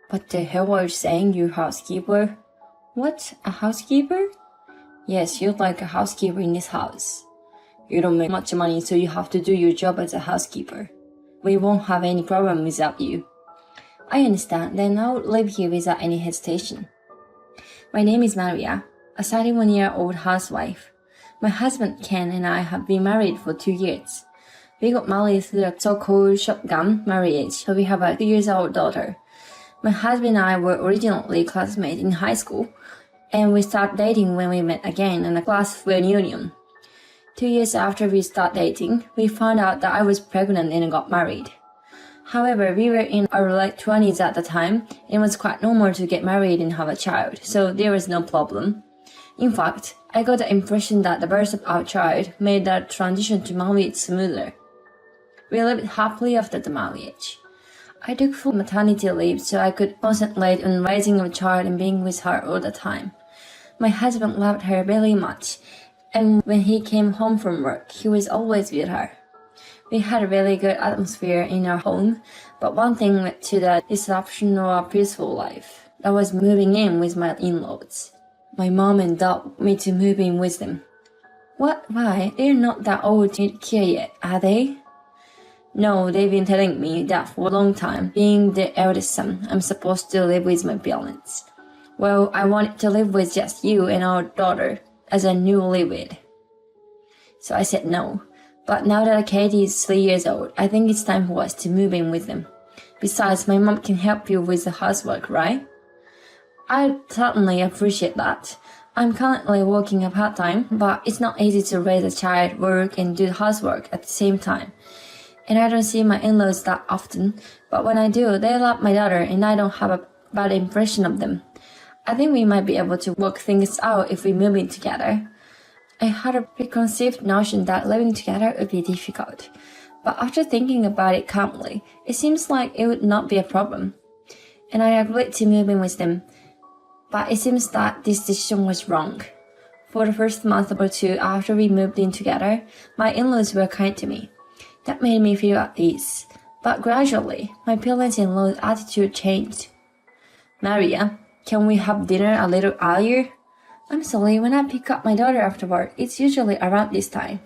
What the hell are you saying, you housekeeper? What, a housekeeper? Yes, you're like a housekeeper in this house. You don't make much money, so you have to do your job as a housekeeper. We won't have any problem without you. I understand, then I'll live here without any hesitation. My name is Maria, a 31-year-old housewife. My husband Ken and I have been married for 2 years. We got married through a so-called shotgun marriage, so we have a 2-year-old daughter. My husband and I were originally classmates in high school, and we started dating when we met again in a class reunion. 2 years after we started dating, we found out that I was pregnant and got married. However, we were in our late 20s at the time, and it was quite normal to get married and have a child, so there was no problem. In fact, I got the impression that the birth of our child made that transition to marriage smoother. We lived happily after the marriage. I took full maternity leave so I could concentrate on raising a child and being with her all the time. My husband loved her very much, and when he came home from work, he was always with her. We had a really good atmosphere in our home, but one thing led to the disruption of a peaceful life. That was moving in with my in-laws. My mom and dad want me to move in with them. What? Why? They're not that old to need care yet, are they? No, they've been telling me that for a long time. Being the eldest son, I'm supposed to live with my parents. Well, I wanted to live with just you and our daughter as a newlywed. So I said no. But now that Katie is 3 years old, I think it's time for us to move in with them. Besides, my mom can help you with the housework, right? I certainly appreciate that. I'm currently working a part-time, but it's not easy to raise a child, work, and do housework at the same time. And I don't see my in-laws that often, but when I do, they love my daughter and I don't have a bad impression of them. I think we might be able to work things out if we move in together. I had a preconceived notion that living together would be difficult, but after thinking about it calmly, it seems like it would not be a problem. And I agreed to move in with them, but it seems that this decision was wrong. For the first month or two after we moved in together, my in-laws were kind to me. That made me feel at ease, but gradually, my parents-in-law's attitude changed. Maria, can we have dinner a little earlier? I'm sorry, when I pick up my daughter after work, it's usually around this time.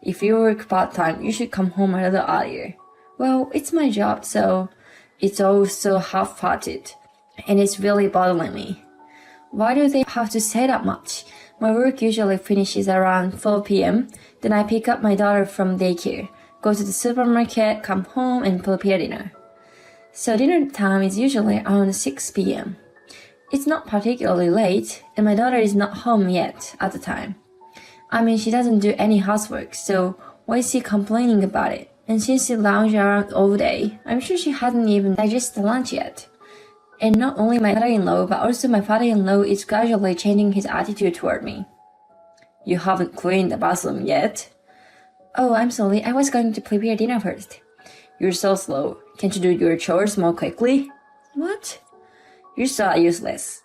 If you work part-time, you should come home a little earlier. Well, it's my job, so it's all so half-hearted, and it's really bothering me. Why do they have to say that much? My work usually finishes around 4 p.m., then I pick up my daughter from daycare, go to the supermarket, come home, and prepare dinner. So dinner time is usually around 6 p.m. It's not particularly late, and my daughter is not home yet at the time. I mean, she doesn't do any housework, so why is she complaining about it? And since she lounges around all day, I'm sure she hasn't even digested lunch yet. And not only my mother-in-law, but also my father-in-law is gradually changing his attitude toward me. You haven't cleaned the bathroom yet? Oh, I'm sorry, I was going to prepare dinner first. You're so slow. Can't you do your chores more quickly? What? You're so useless.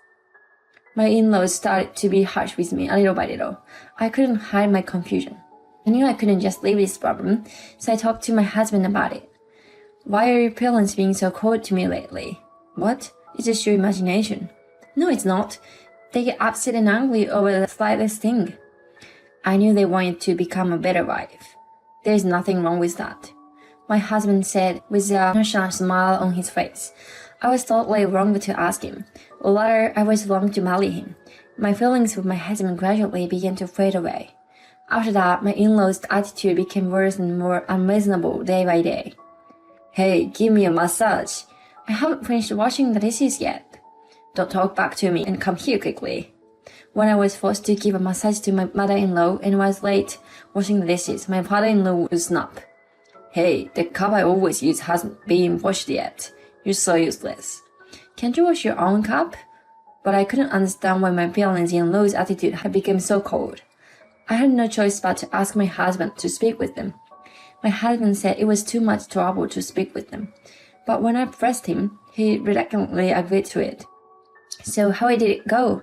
My in-laws started to be harsh with me little by little. I couldn't hide my confusion. I knew I couldn't just leave this problem, so I talked to my husband about it. Why are your parents being so cold to me lately? What? It's just your imagination. No, it's not. They get upset and angry over the slightest thing. I knew they wanted to become a better wife. There's nothing wrong with that. My husband said with a nonchalant smile on his face. I was totally wrong to ask him, or rather, I was wrong to marry him. My feelings with my husband gradually began to fade away. After that, my in-laws' attitude became worse and more unreasonable day by day. Hey, give me a massage. I haven't finished washing the dishes yet. Don't talk back to me and come here quickly. When I was forced to give a massage to my mother-in-law and was late washing the dishes, my father-in-law would snap. Hey, the cup I always use hasn't been washed yet. You're so useless. Can't you wash your own cup? But I couldn't understand why my parents-in-law's attitude had become so cold. I had no choice but to ask my husband to speak with them. My husband said it was too much trouble to speak with them. But when I pressed him, he reluctantly agreed to it. So how did it go?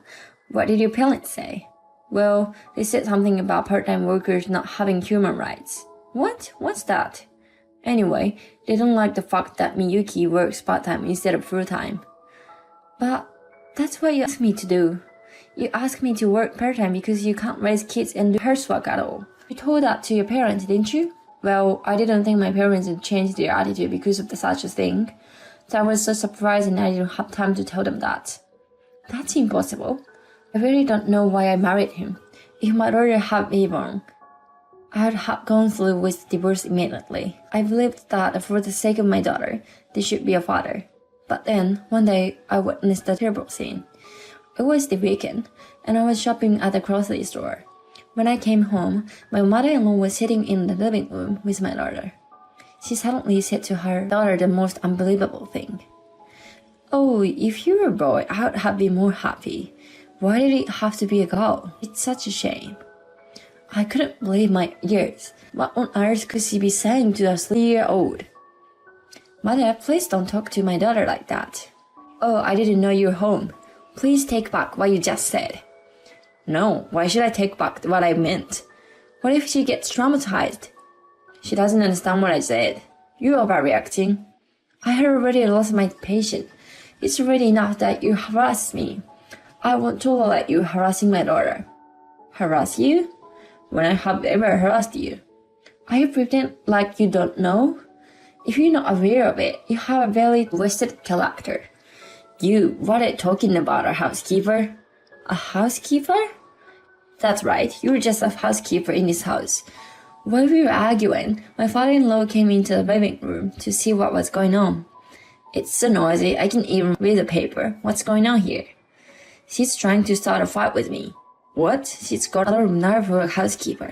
What did your parents say? Well, they said something about part-time workers not having human rights. What? What's that? Anyway, they don't like the fact that Miyuki works part-time instead of full-time. But that's what you asked me to do. You asked me to work part-time because you can't raise kids and do housework at all. You told that to your parents, didn't you? Well, I didn't think my parents would change their attitude because of such a thing. So I was so surprised and I didn't have time to tell them that. That's impossible. I really don't know why I married him. If my daughter had been born, I would have gone through with divorce immediately. I believed that for the sake of my daughter, there should be a father. But then, one day, I witnessed a terrible scene. It was the weekend, and I was shopping at the grocery store. When I came home, my mother-in-law was sitting in the living room with my daughter. She suddenly said to her daughter the most unbelievable thing. "Oh, if you were a boy, I would have been more happy. Why did it have to be a girl? It's such a shame." I couldn't believe my ears. What on earth could she be saying to a 3-year-old? "Mother, please don't talk to my daughter like that." "Oh, I didn't know you were home. Please take back what you just said." "No, why should I take back what I meant? What if she gets traumatized?" "She doesn't understand what I said. You're overreacting." "I had already lost my patience. It's already enough that you harass me. I won't tolerate you harassing my daughter." "Harass you? When I have ever harassed you?" "Are you pretend like you don't know? If you're not aware of it, you have a very twisted character." What are you talking about, a housekeeper?" "A housekeeper?" "That's right, you're just a housekeeper in this house." While we were arguing, my father-in-law came into the living room to see what was going on. "It's so noisy, I can't even read the paper. What's going on here?" "She's trying to start a fight with me." "What? She's got a lot of nerve for a housekeeper."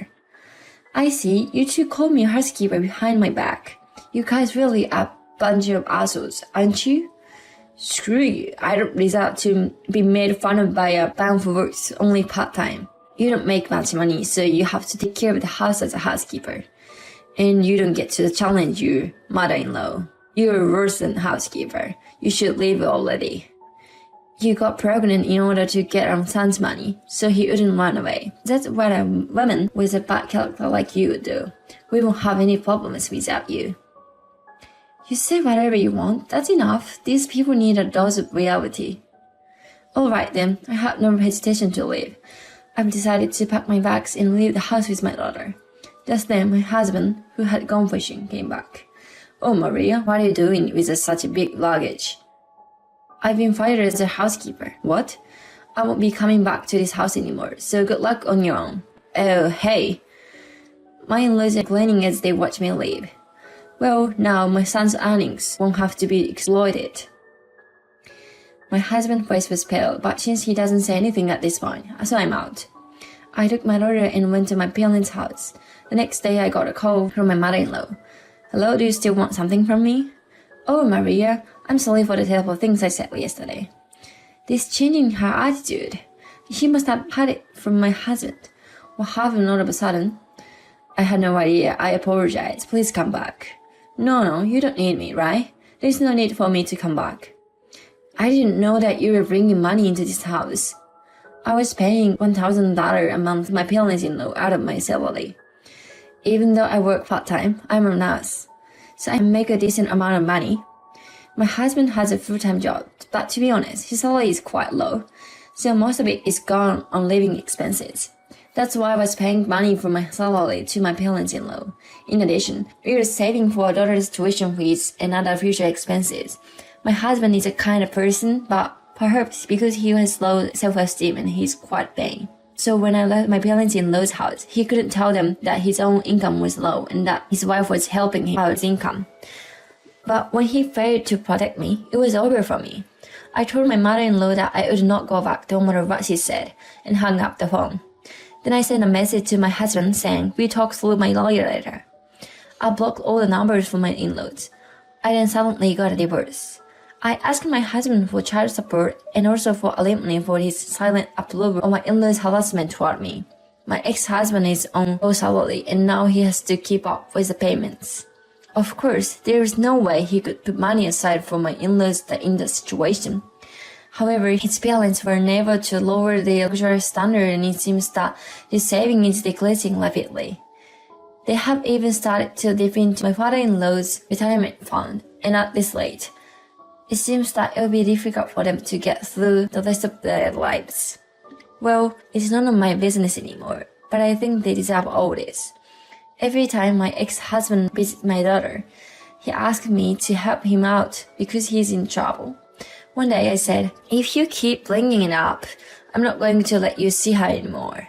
"I see, you two called me a housekeeper behind my back. You guys really a bunch of assholes, aren't you?" "Screw you, I don't deserve to be made fun of by a band who works only part-time. You don't make much money, so you have to take care of the house as a housekeeper. And you don't get to challenge your mother-in-law. You're worse than housekeeper. You should leave already." "You got pregnant in order to get our son's money, so he wouldn't run away. That's what a woman with a bad character like you would do. We won't have any problems without you." "You say whatever you want. That's enough. These people need a dose of reality." "All right then, I have no hesitation to leave. I've decided to pack my bags and leave the house with my daughter." Just then, my husband, who had gone fishing, came back. "Oh, Maria, what are you doing with such a big luggage?" "I've been fired as a housekeeper." "What?" "I won't be coming back to this house anymore, so good luck on your own." "Oh, hey." My in-laws are complaining as they watch me leave. Well, now my son's earnings won't have to be exploited. My husband's face was pale, but since he doesn't say anything at this point, so I'm out. I took my daughter and went to my parents' house. The next day I got a call from my mother-in-law. "Hello, do you still want something from me?" "Oh, Maria, I'm sorry for the terrible things I said yesterday." This changing her attitude. She must have had it from my husband. What happened all of a sudden? "I had no idea. I apologize. Please come back." No, you don't need me, right? There's no need for me to come back." "I didn't know that you were bringing money into this house." "I was paying $1,000 a month to my parents-in-law out of my salary. Even though I work part-time, I'm a nurse, so I make a decent amount of money. My husband has a full-time job, but to be honest, his salary is quite low, so most of it is gone on living expenses. That's why I was paying money from my salary to my parents-in-law. In addition, we were saving for our daughter's tuition fees and other future expenses. My husband is a kind of person, but perhaps because he has low self-esteem and he's quite vain. So when I left my parents-in-law's house, he couldn't tell them that his own income was low and that his wife was helping him out his income. But when he failed to protect me, it was over for me. I told my mother-in-law that I would not go back no matter what she said, and hung up the phone. Then I sent a message to my husband saying, "We talk through my lawyer later." I blocked all the numbers from my in-laws. I then suddenly got a divorce. I asked my husband for child support and also for alimony for his silent approval of my in-laws' harassment toward me. My ex-husband is on low salary and now he has to keep up with the payments. Of course, there is no way he could put money aside for my in-laws in the situation. However, his parents were unable to lower their luxury standard and it seems that his saving is decreasing rapidly. They have even started to dip into my father-in-law's retirement fund, and at this rate, it seems that it'll be difficult for them to get through the rest of their lives. Well, it's none of my business anymore, but I think they deserve all this. Every time my ex-husband visits my daughter, he asks me to help him out because he's in trouble. One day I said, "If you keep bringing it up, I'm not going to let you see her anymore."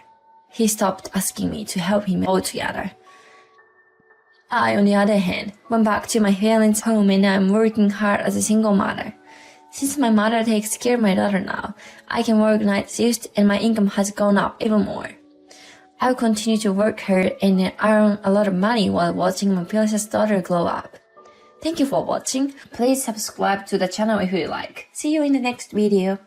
He stopped asking me to help him altogether. I, on the other hand, went back to my parents' home and I'm working hard as a single mother. Since my mother takes care of my daughter now, I can work night shifts and my income has gone up even more. I'll continue to work hard and earn a lot of money while watching my precious daughter grow up. Thank you for watching. Please subscribe to the channel if you like. See you in the next video.